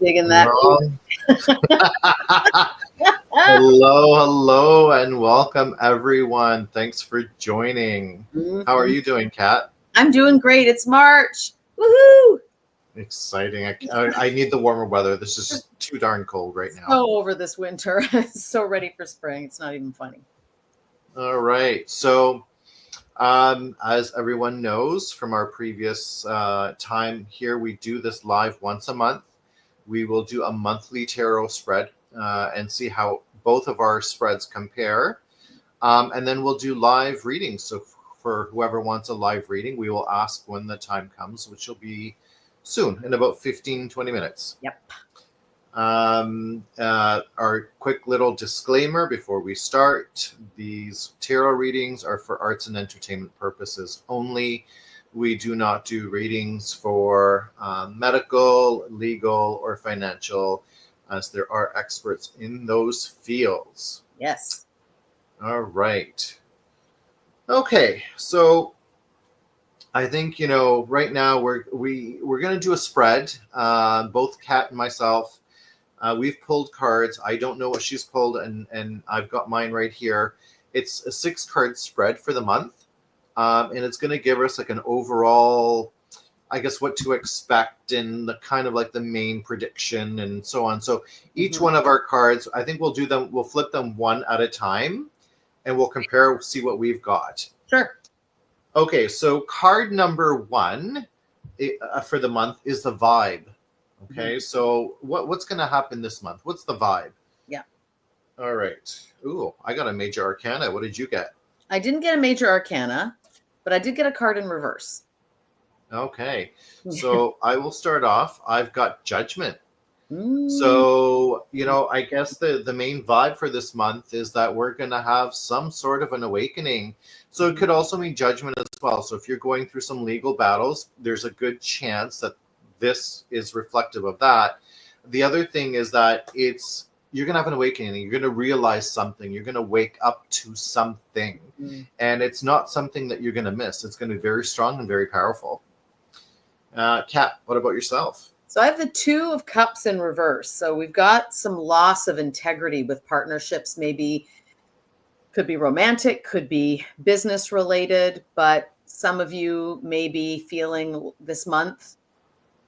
Digging that. Hello, and welcome everyone. Thanks for joining. How are you doing, Kat? I'm doing great. It's March. Woohoo! Exciting. I need the warmer weather. This is just too darn cold right now. So over this winter. So ready for spring. It's not even funny. All right. So as everyone knows from our previous time here, we do this live once a month. We will do a monthly tarot spread and see how both of our spreads compare. And then we'll do live readings. So for whoever wants a live reading, we will ask when the time comes, which will be soon, in about 15-20 minutes. Yep. Our quick little disclaimer before we start: these tarot readings are for arts and entertainment purposes only. We do not do readings for medical, legal, or financial, as there are experts in those fields. Yes. All right. Okay, so I think, right now we're going to do a spread. Both Kat and myself, we've pulled cards. I don't know what she's pulled, and I've got mine right here. It's a 6-card spread for the month. And it's going to give us like an overall, I guess, what to expect and the kind of like the main prediction and so on. So each one of our cards, I think we'll flip them one at a time and we'll compare, see what we've got. Sure. Okay, so card number 1 for the month is the vibe. Okay, so what's going to happen this month? What's the vibe? Yeah. All right. Ooh, I got a major arcana. What did you get? I didn't get a major arcana, but I did get a card in reverse. Okay, so I will start off. I've got Judgment. Mm. So, I guess the main vibe for this month is that we're going to have some sort of an awakening. So it could also mean judgment as well. So if you're going through some legal battles, there's a good chance that this is reflective of that. The other thing is that you're going to have an awakening. You're going to realize something. You're going to wake up to something. And it's not something that you're going to miss. It's going to be very strong and very powerful. Kat, what about yourself? So I have the 2 of Cups in reverse. So we've got some loss of integrity with partnerships. Maybe could be romantic, could be business related, but some of you may be feeling this month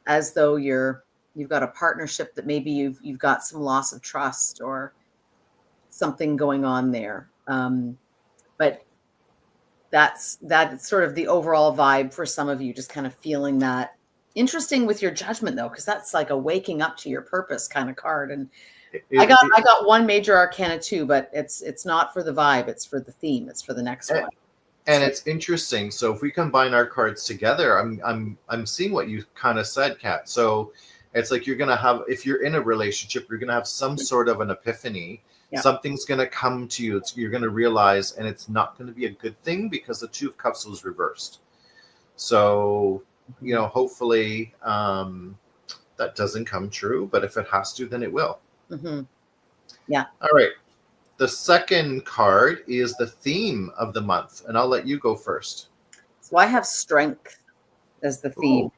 as though you've got a partnership that maybe you've got some loss of trust or something going on there. But that's sort of the overall vibe for some of you, just kind of feeling that. Interesting with your Judgment though, because that's like a waking up to your purpose kind of card. And I got one major arcana too, but it's not for the vibe, it's for the theme, it's for the next one. And it's interesting. So if we combine our cards together, I'm seeing what you kind of said, Kat. So it's like you're gonna have, if you're in a relationship, you're gonna have some sort of an epiphany. Yeah. Something's gonna come to you. You're gonna realize, and it's not gonna be a good thing because the 2 of Cups was reversed. So hopefully that doesn't come true. But if it has to, then it will. Yeah. All right. The second card is the theme of the month, and I'll let you go first. So I have Strength as the theme. Ooh.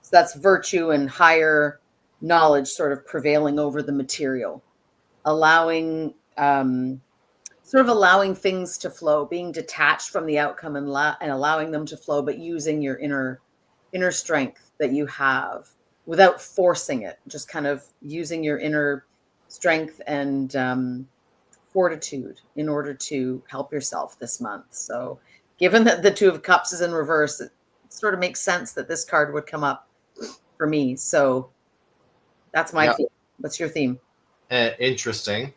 So that's virtue and higher knowledge sort of prevailing over the material, allowing things to flow, being detached from the outcome and allowing them to flow, but using your inner strength that you have without forcing it, just kind of using your inner strength and fortitude in order to help yourself this month. So given that the 2 of Cups is in reverse, it sort of makes sense that this card would come up for me. So that's my Yeah. theme. What's your theme? Interesting.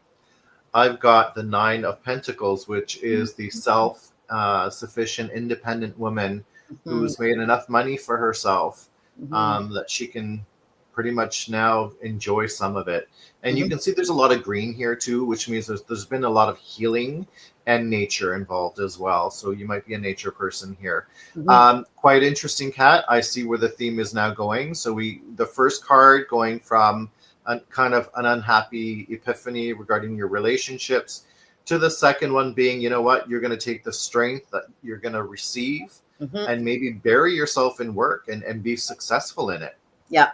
I've got the Nine of Pentacles, which is the self-sufficient, independent woman Mhm, who's made enough money for herself mhm, that she can pretty much now enjoy some of it. And you mhm, can see there's a lot of green here too, which means there's been a lot of healing and nature involved as well. So you might be a nature person here. mhm. Quite interesting, Kat. I see where the theme is now going. So the first card going from kind of an unhappy epiphany regarding your relationships to the second one being, you know what, you're going to take the strength that you're going to receive Mhm. and maybe bury yourself in work and be successful in it. Yeah.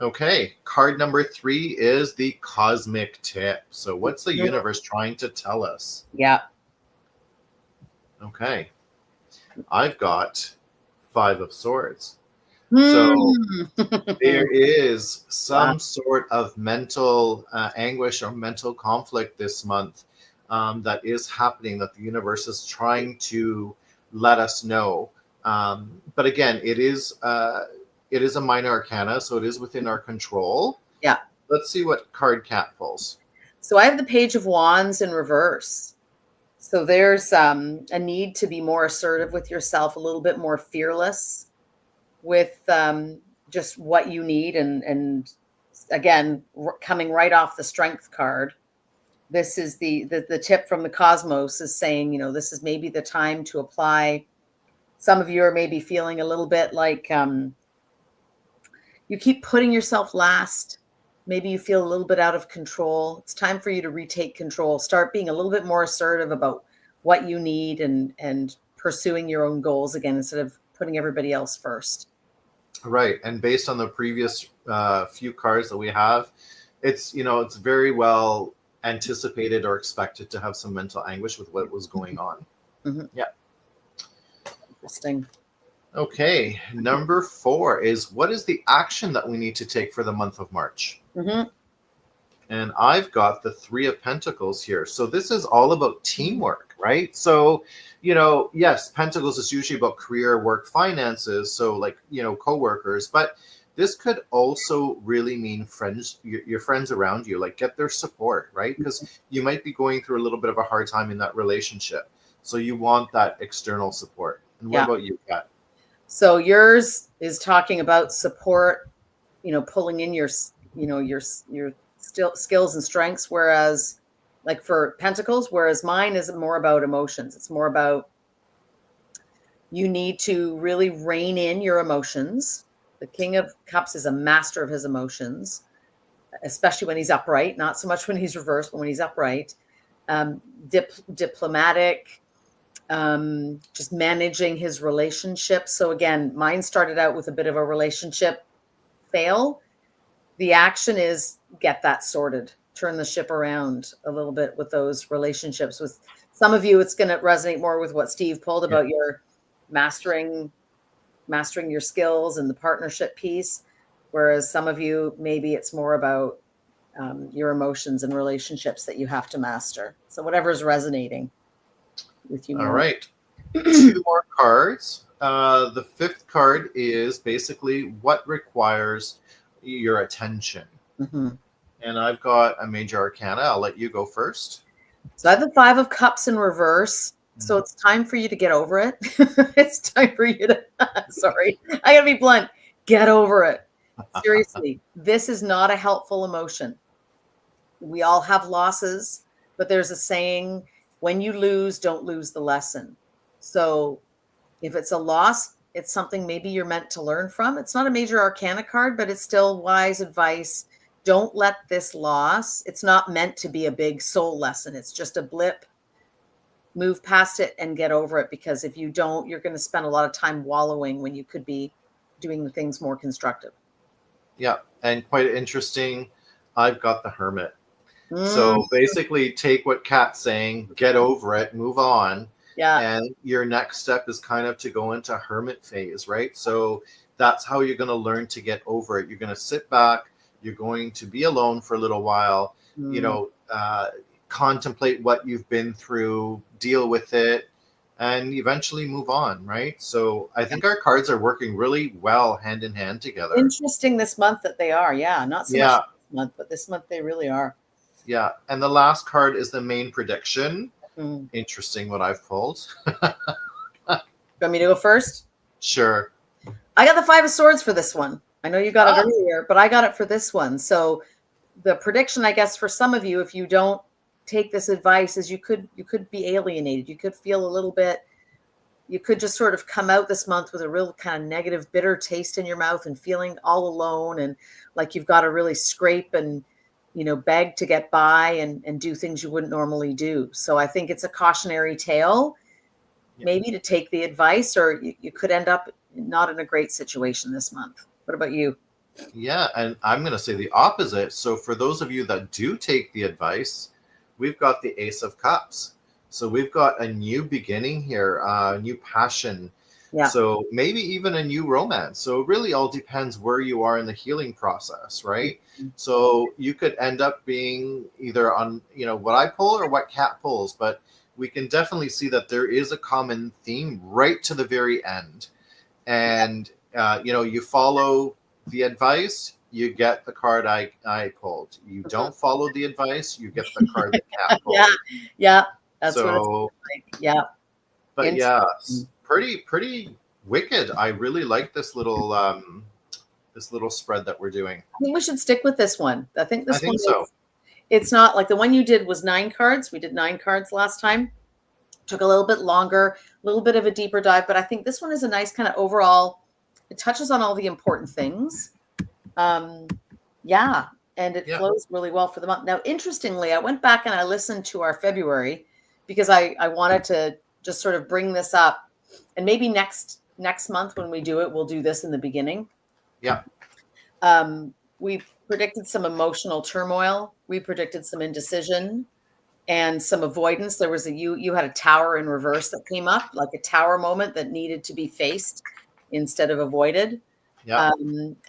Okay, card number 3 is the cosmic tip. So what's the Mhm. universe trying to tell us? Yeah. Okay, I've got 5 of swords. So Hmm. there is Wow. some sort of mental anguish or mental conflict this month that is happening that the universe is trying to let us know. But again, it is a minor arcana, so it is within our control. Yeah. Let's see what card Cat pulls. So I have the Page of Wands in reverse. So there's a need to be more assertive with yourself, a little bit more fearless with just what you need, and again, coming right off the Strength card. This is the tip from the cosmos is saying, this is maybe the time to apply. Some of you are maybe feeling a little bit like you keep putting yourself last. Maybe you feel a little bit out of control. It's time for you to retake control. Start being a little bit more assertive about what you need, and pursuing your own goals again instead of putting everybody else first. Right, and based on the previous few cards that we have, it's very well anticipated or expected to have some mental anguish with what was going on. Mm-hmm. Yeah. Interesting. Okay, number 4 is what is the action that we need to take for the month of March? Mm-hmm. And I've got the 3 of Pentacles here. So this is all about teamwork, right? So, yes, Pentacles is usually about career, work, finances. So, like, coworkers, but this could also really mean friends, your friends around you, like get their support, right? Because you might be going through a little bit of a hard time in that relationship. So you want that external support. And what Yeah. about you, Kat? So yours is talking about support, pulling in your still skills and strengths, whereas like for Pentacles, whereas mine is more about emotions. It's more about you need to really rein in your emotions. The King of Cups is a master of his emotions, especially when he's upright, not so much when he's reversed, but when he's upright. Diplomatic, just managing his relationships. So again, mine started out with a bit of a relationship fail. The action is get that sorted, turn the ship around a little bit with those relationships. With some of you, it's going to resonate more with what Steve pulled Yeah. about your mastering your skills and the partnership piece. Whereas some of you, maybe it's more about your emotions and relationships that you have to master. So whatever's resonating with you All more. right. 2 more cards. The 5th card is basically what requires your attention. Mhm. And I've got a major arcana. I'll let you go first. So I have the 5 of Cups in reverse. So it's time for you to get over it. It's time for you to, sorry, I gotta be blunt. Get over it. Seriously, this is not a helpful emotion. We all have losses, but there's a saying, when you lose, don't lose the lesson. So if it's a loss, it's something maybe you're meant to learn from. It's not a major arcana card, but it's still wise advice. Don't let this loss, it's not meant to be a big soul lesson. It's just a blip. Move past it and get over it, because if you don't, you're going to spend a lot of time wallowing when you could be doing the things more constructive. Yeah. And quite interesting. I've got the Hermit. Mm, So basically, take what Kat's saying, get over it, move on. yeah. And your next step is kind of to go into hermit phase, right? So that's how you're going to learn to get over it. You're going to sit back, you're going to be alone for a little while, Mm, contemplate what you've been through, deal with it, and eventually move on, right? So I think our cards are working really well hand in hand together. Interesting this month that they are. Yeah, not so much Yeah, this month, but this month they really are. yeah. And the last card is the main prediction. Mm. Interesting what I've pulled. Want me to go first? Sure. I got the Five of Swords for this one. I know you got it Ah, earlier, but I got it for this one. So the prediction, I guess, for some of you, if you don't take this advice, is you could be alienated. You could feel a little bit. You could just sort of come out this month with a real kind of negative, bitter taste in your mouth and feeling all alone and like you've got to really scrape and beg to get by and do things you wouldn't normally do. So I think it's a cautionary tale, yeah. maybe to take the advice, or you could end up not in a great situation this month. What about you? Yeah, and I'm going to say the opposite. So for those of you that do take the advice, we've got the Ace of Cups. So we've got a new beginning here, a new passion. Yeah. So maybe even a new romance. So it really all depends where you are in the healing process, right? So you could end up being either on, what I pull or what Kat pulls, but we can definitely see that there is a common theme right to the very end. And, you follow the advice, you get the card I pulled. You don't follow the advice, you get the card that Kat pulled. Yeah. That's what it's So, like. Yeah. but yeah, pretty wicked. I really like this little spread that we're doing. I think we should stick with this one. I think I this one think so. it's not like the one you did was 9 cards. We did 9 cards last time. Took a little bit longer, a little bit of a deeper dive, but I think this one is a nice kind of overall, it touches on all the important things. Yeah. And it flows really well for the month. Now, interestingly, I went back and I listened to our February because I wanted to just sort of bring this up, and maybe next month when we do it, we'll do this in the beginning. Yeah. We predicted some emotional turmoil. We predicted some indecision and some avoidance. There was you had a tower in reverse that came up, like a tower moment that needed to be faced instead of avoided. Yeah.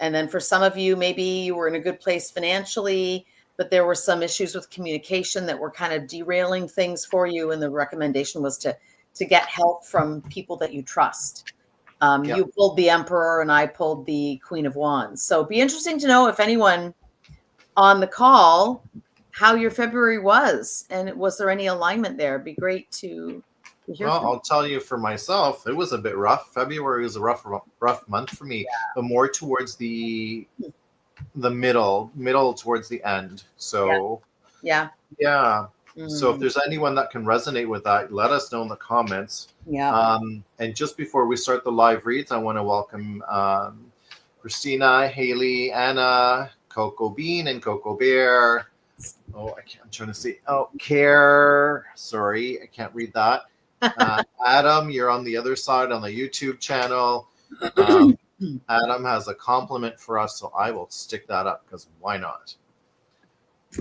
And then for some of you, maybe you were in a good place financially, but there were some issues with communication that were kind of derailing things for you. And the recommendation was to get help from people that you trust. You pulled the Emperor and I pulled the Queen of Wands. So it'd be interesting to know if anyone on the call, how your February was, and was there any alignment there? It'd be great to hear. Well, I'll tell you for myself, it was a bit rough. February was a rough month for me, but more towards the middle towards the end. So yeah. So if there's anyone that can resonate with that, let us know in the comments. Yeah. And just before we start the live reads, I want to welcome Christina, Haley, Anna, Coco Bean, and Coco Bear. Oh, I'm trying to see. Oh, Care. Sorry, I can't read that. Adam, you're on the other side on the YouTube channel. Adam has a compliment for us, so I will stick that up because why not?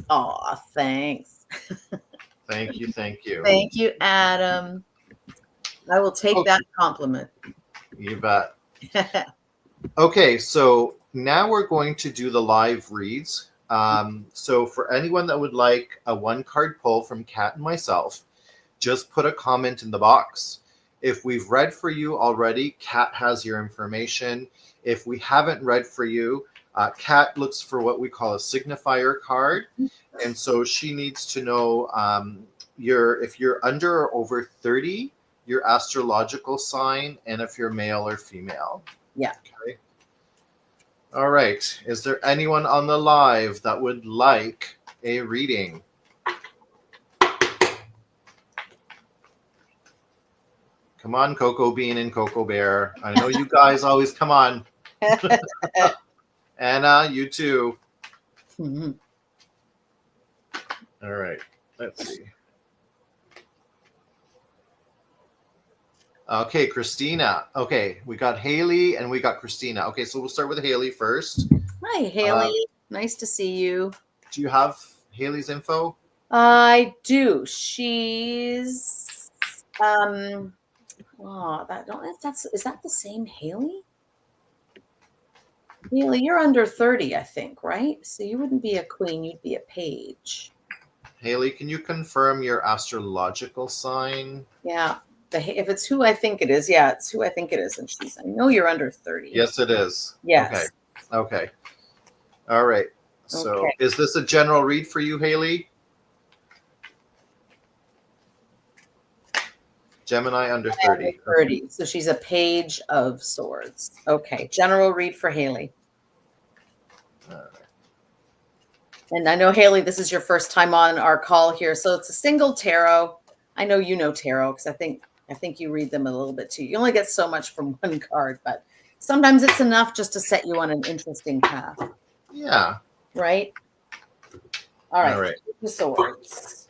Oh, thanks. Thank you. Thank you, Adam. I will take that compliment. You bet. Okay, so now we're going to do the live reads. So for anyone that would like a 1-card pull from Kat and myself, just put a comment in the box. If we've read for you already, Kat has your information. If we haven't read for you, Kat looks for what we call a signifier card. And so she needs to know if you're under or over 30, your astrological sign, and if you're male or female. Yeah. Okay. All right. Is there anyone on the live that would like a reading? Come on, Coco Bean and Coco Bear. I know you guys always come on. Anna, you too. Mm-hmm. All right. Let's see. Okay, Christina. Okay, we got Haley and we got Christina. Okay, so we'll start with Haley first. Hi, Haley. Nice to see you. Do you have Haley's info? I do. She's is that the same Haley? Haley, you're under 30, I think, right? So you wouldn't be a queen, you'd be a page. Haley, can you confirm your astrological sign? Yeah. if it's who I think it is, yeah, it's who I think it is. And I know you're under 30. Yes, it is. Yes. Okay. All right. So Okay. is this a general read for you, Haley? Gemini under 30. 30. So she's a page of swords. Okay. General read for Haley. All right. And I know, Haley, this is your first time on our call here. So it's a single tarot. I know you know tarot because I think you read them a little bit too. You only get so much from one card, but sometimes it's enough just to set you on an interesting path. Yeah. Right? All right. All right. The swords.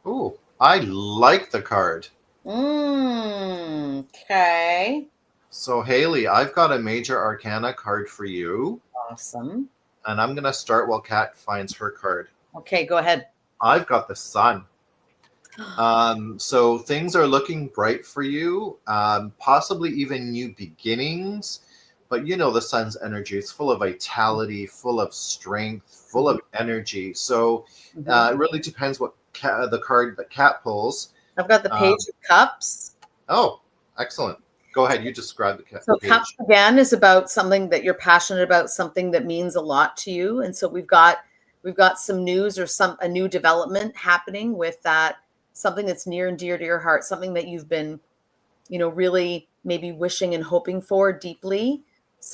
Ooh, I like the card. Okay. So, Haley, I've got a major arcana card for you, Awesome. and I'm going to start while Kat finds her card. Okay, go ahead. I've got the sun. So things are looking bright for you, possibly even new beginnings. But you know, the sun's energy is full of vitality, full of strength, full of energy. So it really depends what the card that Kat pulls. I've got the Page of Cups. Oh, excellent. Go ahead. You describe the page. So Cups again is about something that you're passionate about, something that means a lot to you. And so we've got some news or a new development happening with that, something that's near and dear to your heart, something that you've been, really maybe wishing and hoping for deeply,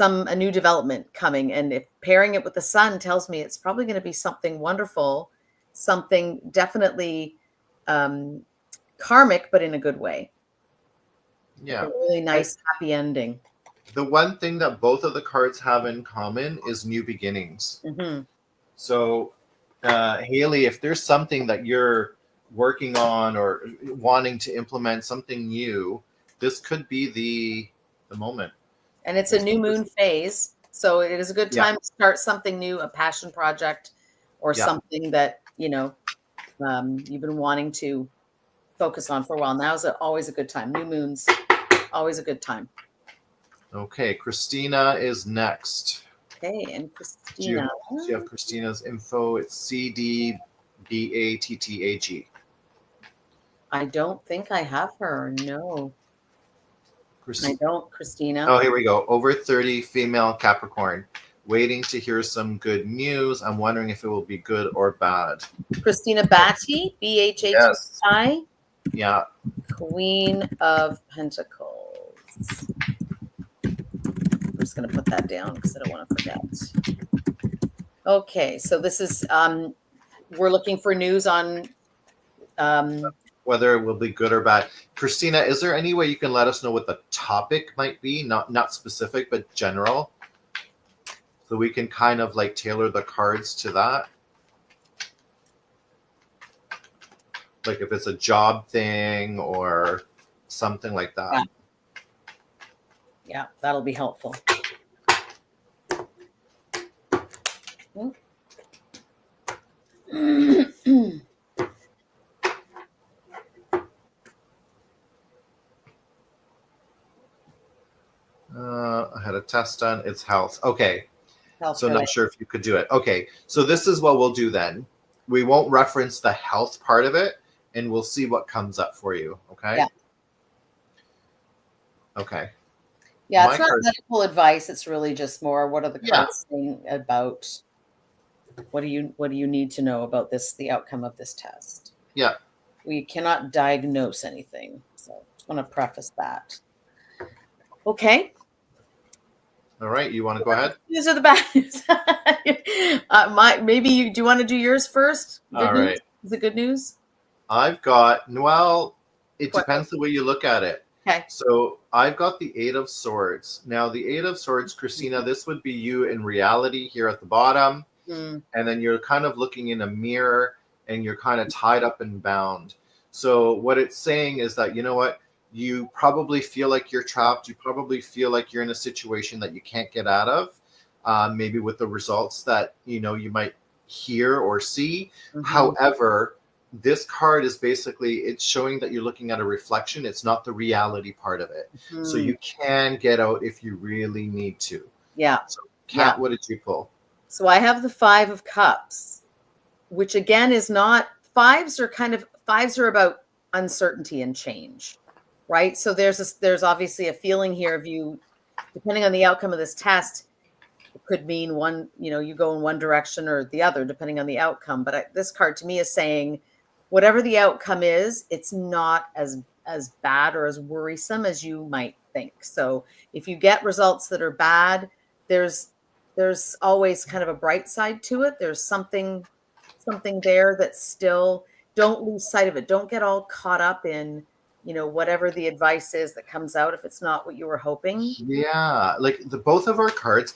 a new development coming. And if pairing it with the sun tells me it's probably going to be something wonderful, something definitely karmic, but in a good way. Yeah. A really nice, happy ending. The one thing that both of the cards have in common is new beginnings. Mm-hmm. So, Haley, if there's something that you're working on or wanting to implement something new, this could be the moment. And it's a new moon phase. So it is a good time to start something new, a passion project or something that, you've been wanting to focus on for a while. Now's always a good time. New moons, always a good time. Okay, Christina is next. Okay, and Christina. Do you have Christina's info? It's CDBATTAG. I don't think I have her. No. I don't, Christina. Oh, here we go. Over 30, female Capricorn. Waiting to hear some good news. I'm wondering if it will be good or bad. Christina Batty, BHATI. Yes. Yeah. Queen of Pentacles. I'm just going to put that down because I don't want to forget. Okay, so this is, we're looking for news on whether it will be good or bad. Christina, is there any way you can let us know what the topic might be? Not specific, but general. So we can kind of like tailor the cards to that. Like if it's a job thing or something like that. Yeah, that'll be helpful. I had a test done. It's health. Okay. Health so not sure if you could do it. Okay. So this is what we'll do then. We won't reference the health part of it, and we'll see what comes up for you. Okay. Yeah. Okay. Yeah, it's not medical advice. It's really just more what are the cards saying about what do you need to know about the outcome of this test. Yeah. We cannot diagnose anything. So just want to preface that. Okay. All right. You want to go ahead? These are the bad news. Do you want to do yours first? All right. Is it good news? I've got, it depends the way you look at it. Okay. So I've got the 8 of Swords. Now, the 8 of Swords, Christina, this would be you in reality here at the bottom. And then you're kind of looking in a mirror and you're kind of tied up and bound. So what it's saying is that, you know what? You probably feel like you're trapped. You probably feel like you're in a situation that you can't get out of, maybe with the results that, you might hear or see. However, this card is basically, it's showing that you're looking at a reflection. It's not the reality part of it. So you can get out if you really need to. Yeah. So Kat, what did you pull? So I have the 5 of Cups, which again is not, fives are about uncertainty and change, right? So there's obviously a feeling here of you, depending on the outcome of this test, it could mean one, you go in one direction or the other, depending on the outcome. But this card to me is saying, whatever the outcome is, it's not as bad or as worrisome as you might think. So if you get results that are bad, there's always kind of a bright side to it. There's something there that's still, don't lose sight of it. Don't get all caught up in, whatever the advice is that comes out if it's not what you were hoping. Yeah, like both of our cards,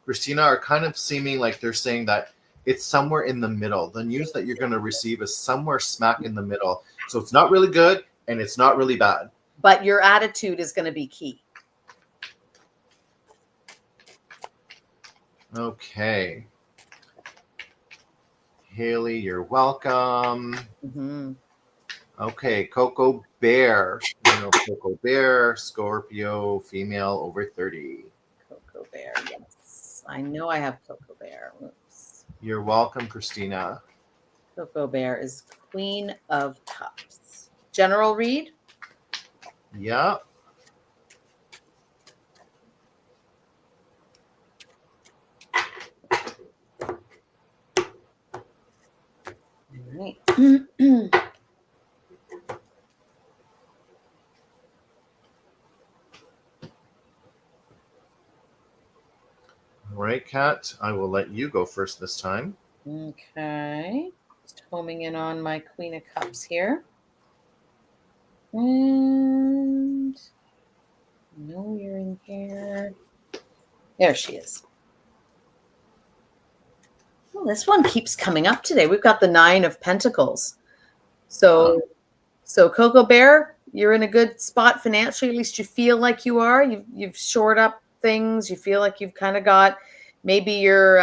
Christina, are kind of seeming like they're saying that it's somewhere in the middle. The news that you're going to receive is somewhere smack in the middle. So it's not really good and it's not really bad. But your attitude is going to be key. Okay. Haley, you're welcome. Mm-hmm. Okay, Coco Bear. Coco Bear, Scorpio, female, over 30. Coco Bear, yes. I know I have Coco Bear. Oops. You're welcome, Christina. Coco Bear is Queen of Cups. General read? Yeah. All right. All right, Kat, I will let you go first this time. Okay. Just homing in on my Queen of Cups here. And no, you're in here. There she is. Well, this one keeps coming up today. We've got the 9 of Pentacles. So Coco Bear, you're in a good spot financially. At least you feel like you are. You've shored up things. You feel like you've kind of got, maybe you're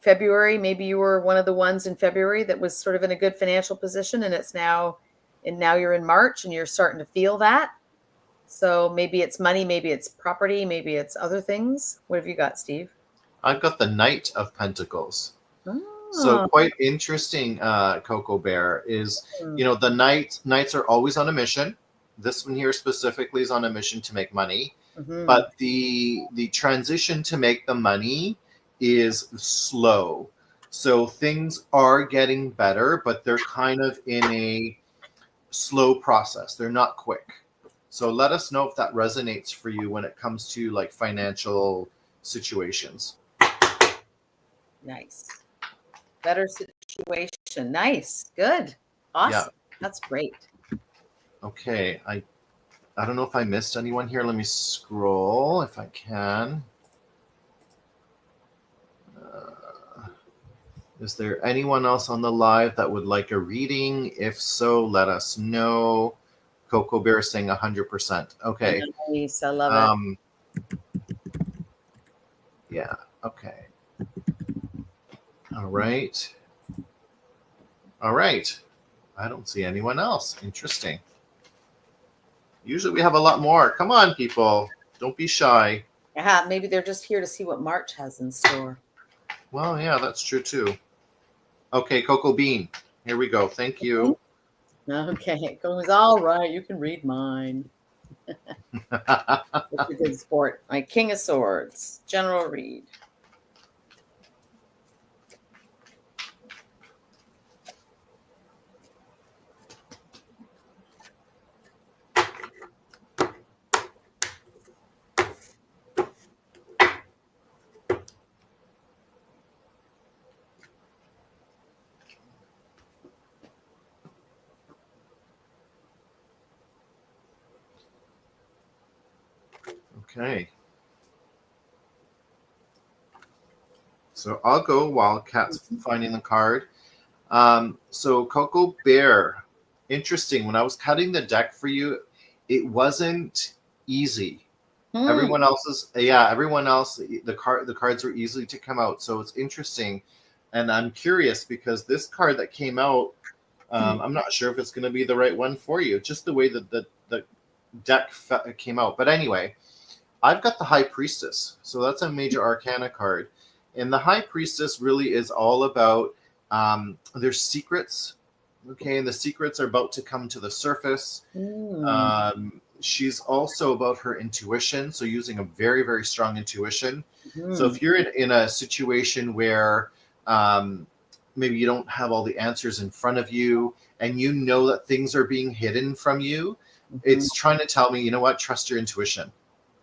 February. Maybe you were one of the ones in February that was sort of in a good financial position, and now you're in March and you're starting to feel that. So maybe it's money, maybe it's property, maybe it's other things. What have you got, Steve? I've got the Knight of Pentacles. Oh. So quite interesting, Coco Bear, is, the knights are always on a mission. This one here specifically is on a mission to make money. Mm-hmm. But the transition to make the money is slow. So things are getting better, but they're kind of in a slow process. They're not quick. So let us know if that resonates for you when it comes to like financial situations. Nice. Better situation. Nice. Good. Awesome. Yeah. That's great. Okay. I don't know if I missed anyone here. Let me scroll if I can. Is there anyone else on the live that would like a reading? If so, let us know. Coco Bear is saying 100%. Okay. Nice. I love it. Yeah. Okay. All right. All right. I don't see anyone else. Interesting. Usually we have a lot more. Come on, people. Don't be shy. Yeah, maybe they're just here to see what March has in store. Well, yeah, that's true too. Okay, Coco Bean. Here we go. Thank you. Okay, it goes all right. You can read mine. It's a good sport. My King of Swords, General Read. Okay. So I'll go while Kat's finding the card. So Coco Bear, interesting. When I was cutting the deck for you, it wasn't easy. Everyone else, the cards were easy to come out. So it's interesting. And I'm curious because this card that came out, I'm not sure if it's going to be the right one for you. Just the way that the deck came out. But anyway, I've got the High Priestess. So that's a major arcana card. And the High Priestess really is all about there's secrets. Okay, and the secrets are about to come to the surface. She's also about her intuition, so using a very, very strong intuition. So if you're in a situation where maybe you don't have all the answers in front of you and you know that things are being hidden from you, it's trying to tell me, you know what, trust your intuition.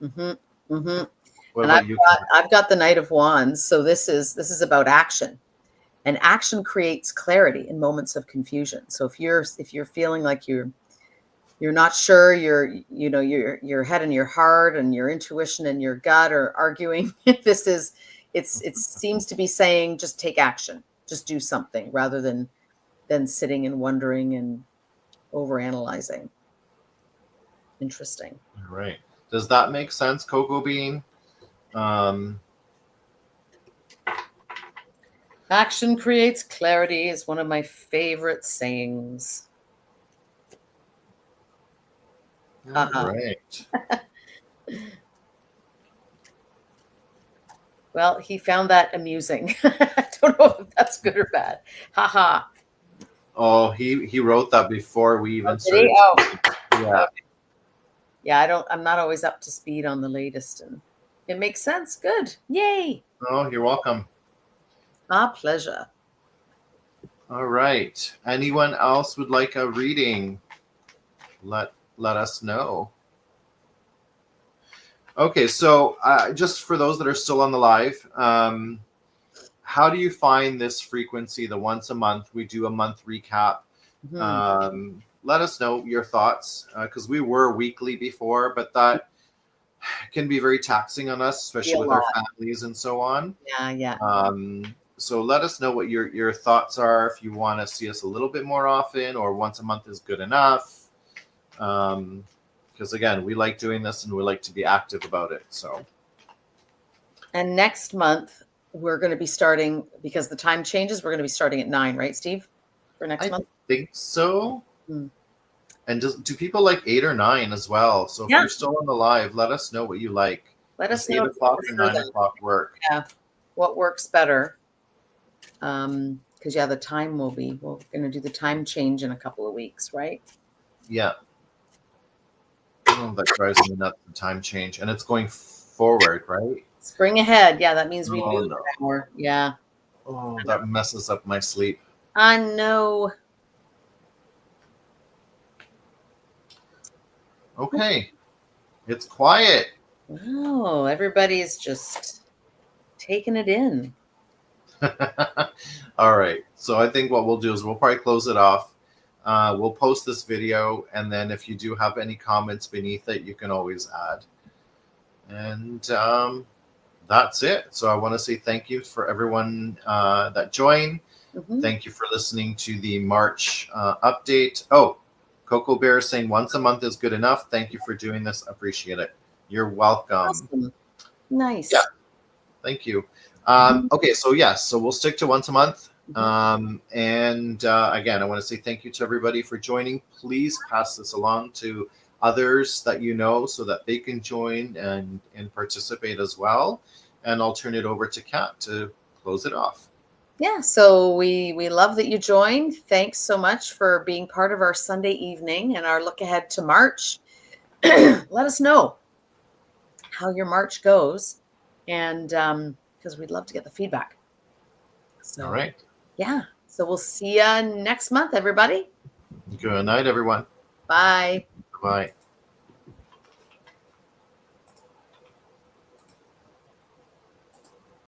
What And about you? I've got the Knight of Wands, so this is about action. And action creates clarity in moments of confusion. So if you're feeling like you're not sure, your head and your heart and your intuition and your gut are arguing, it seems to be saying just take action, just do something rather than sitting and wondering and overanalyzing. Interesting. All right. Does that make sense, Cocoa Bean? Action creates clarity is one of my favorite sayings. All right. Well, he found that amusing. I don't know if that's good or bad. Haha. Oh, he wrote that before we even started. Yeah. Yeah, I'm not always up to speed on the latest, and it makes sense. Good. Yay. Oh, you're welcome. Pleasure. All right. Anyone else would like a reading? Let us know. Okay, so just for those that are still on the live, how do you find this frequency, the once a month? We do a month recap. Let us know your thoughts, because we were weekly before, but that can be very taxing on us, especially with our families and so on. Yeah. So let us know what your thoughts are, if you want to see us a little bit more often or once a month is good enough. Because again, we like doing this and we like to be active about it. So, and next month we're going to be starting, because the time changes, we're going to be starting at 9, right, Steve? For next month? I think so. And do people like 8 or 9 as well? So if you're still on the live, let us know what you like. Let us know 8 o'clock or 9 o'clock work. Yeah, what works better? Because the time we're going to do the time change in a couple of weeks, right? Yeah. Oh, that drives me nuts, the time change. And it's going forward, right? Spring ahead. Yeah, that means we move an hour. Yeah. Oh, that messes up my sleep. I know. Okay. It's quiet. Wow, everybody's just taking it in. All right. So I think what we'll do is we'll probably close it off. We'll post this video, and then if you do have any comments beneath it, you can always add. And that's it. So I want to say thank you for everyone that joined. Thank you for listening to the March update. Oh, Cocoa Bear is saying once a month is good enough. Thank you for doing this. Appreciate it. You're welcome. Awesome. Nice. Yeah. Thank you. Okay, so yes, so we'll stick to once a month. And again, I want to say thank you to everybody for joining. Please pass this along to others that you know so that they can join and participate as well. And I'll turn it over to Kat to close it off. Yeah, so we love that you joined. Thanks so much for being part of our Sunday evening and our look ahead to March. Let us know how your March goes, and because we'd love to get the feedback. So, all right. Yeah. So we'll see you next month, everybody. Good night, everyone. Bye. Bye.